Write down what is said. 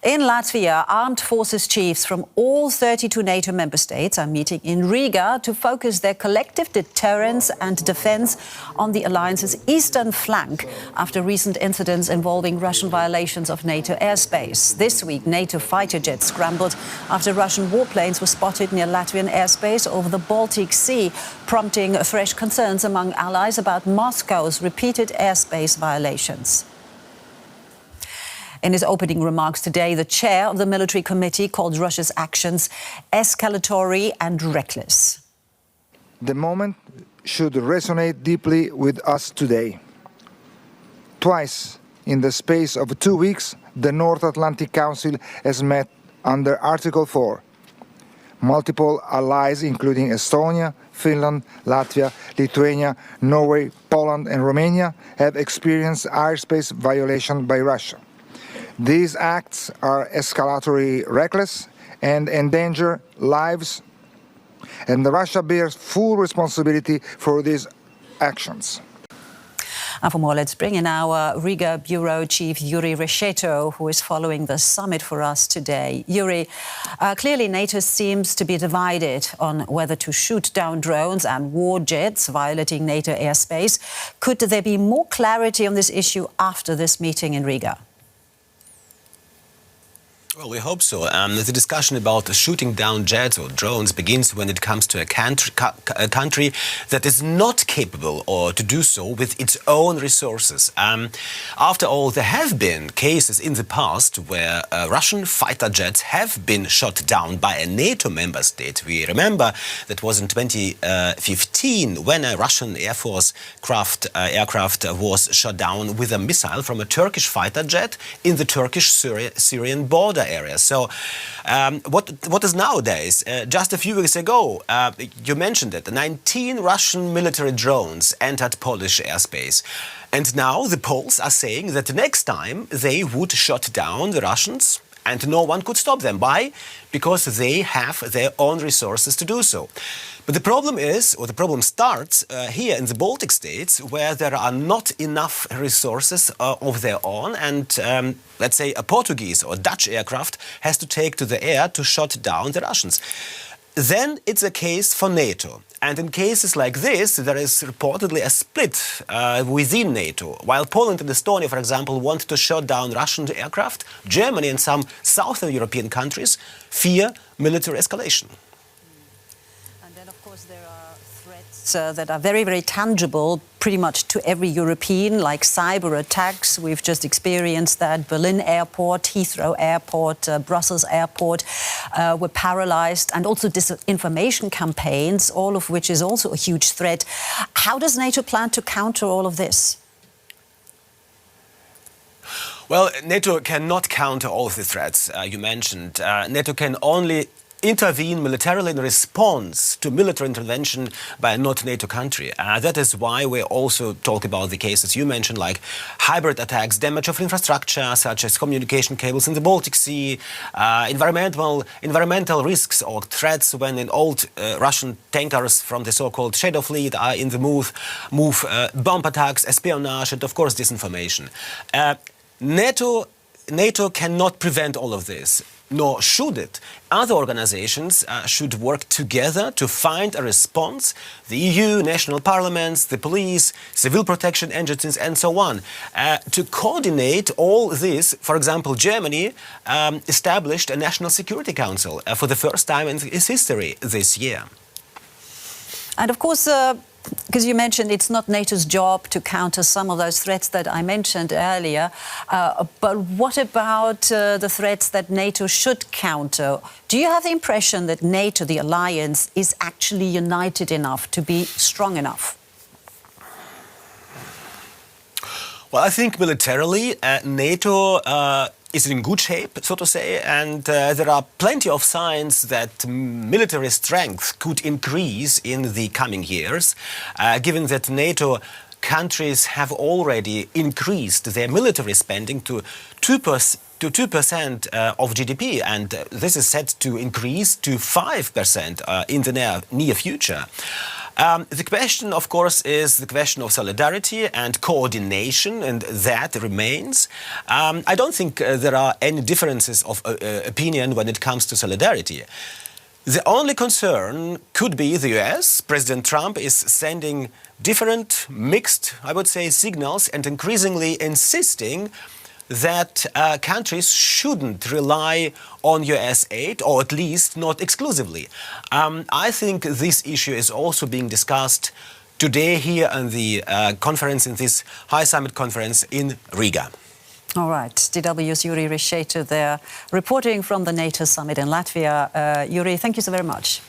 In Latvia, armed forces chiefs from all 32 NATO member states are meeting in Riga to focus their collective deterrence and defence on the alliance's eastern flank after recent incidents involving Russian violations of NATO airspace. This week, NATO fighter jets scrambled after Russian warplanes were spotted near Latvian airspace over the Baltic Sea, prompting fresh concerns among allies about Moscow's repeated airspace violations. In his opening remarks today, the chair of the military committee called Russia's actions escalatory and reckless. The moment should resonate deeply with us today. Twice in the space of 2 weeks, the North Atlantic Council has met under Article 4. Multiple allies, including Estonia, Finland, Latvia, Lithuania, Norway, Poland and Romania, have experienced airspace violation by Russia. These acts are escalatory, reckless, and endanger lives, and Russia bears full responsibility for these actions. And for more, let's bring in our Riga Bureau Chief Juri Rescheto, who is following the summit for us today. Juri, clearly NATO seems to be divided on whether to shoot down drones and war jets violating NATO airspace. Could there be more clarity on this issue after this meeting in Riga? Well, we hope so. The discussion about shooting down jets or drones begins when it comes to a country that is not capable or to do so with its own resources. After all, there have been cases in the past where Russian fighter jets have been shot down by a NATO member state. We remember that was in 2015 when a Russian Air Force aircraft was shot down with a missile from a Turkish fighter jet in the Turkish-Syrian border area. So what is nowadays? Just a few weeks ago, you mentioned it, 19 Russian military drones entered Polish airspace. And now the Poles are saying that next time they would shut down the Russians and no one could stop them. Why? Because they have their own resources to do so. But the problem is, or the problem starts here in the Baltic states, where there are not enough resources of their own, and let's say a Portuguese or Dutch aircraft has to take to the air to shut down the Russians. Then it's a case for NATO. And in cases like this, there is reportedly a split within NATO. While Poland and Estonia, for example, want to shut down Russian aircraft, Germany and some southern European countries fear military escalation. And then, of course, there are threats that are very, very tangible pretty much to every European, like cyber attacks. We've just experienced that. Berlin airport, Heathrow airport, Brussels airport were paralyzed, and also disinformation campaigns, all of which is also a huge threat. How does NATO plan to counter all of this? Well, NATO cannot counter all of the threats you mentioned. NATO can only intervene militarily in response to military intervention by a not-NATO country. That is why we also talk about the cases you mentioned, like hybrid attacks, damage of infrastructure, such as communication cables in the Baltic Sea, environmental risks or threats when in old Russian tankers from the so-called Shadow Fleet are in the move, bomb attacks, espionage, and of course disinformation. NATO cannot prevent all of this, nor should it. Other organizations should work together to find a response. The EU, national parliaments, the police, civil protection agencies, and so on. To coordinate all this, for example, Germany established a National Security Council for the first time in its history this year. And of course, because you mentioned it's not NATO's job to counter some of those threats that I mentioned earlier, but what about the threats that NATO should counter? Do you have the impression that NATO, the alliance, is actually united enough to be strong enough? Well, I think militarily, NATO is in good shape, so to say, and there are plenty of signs that military strength could increase in the coming years, given that NATO countries have already increased their military spending to 2% of GDP, and this is set to increase to 5% in the near future. The question, of course, is the question of solidarity and coordination, and that remains. I don't think there are any differences of opinion when it comes to solidarity. The only concern could be the US. President Trump is sending different, mixed, I would say, signals and increasingly insisting that countries shouldn't rely on US aid, or at least not exclusively. I think this issue is also being discussed today here in the conference, in this high summit conference in Riga. All right, DW's Juri Rescheto there, reporting from the NATO summit in Latvia. Juri, thank you so very much.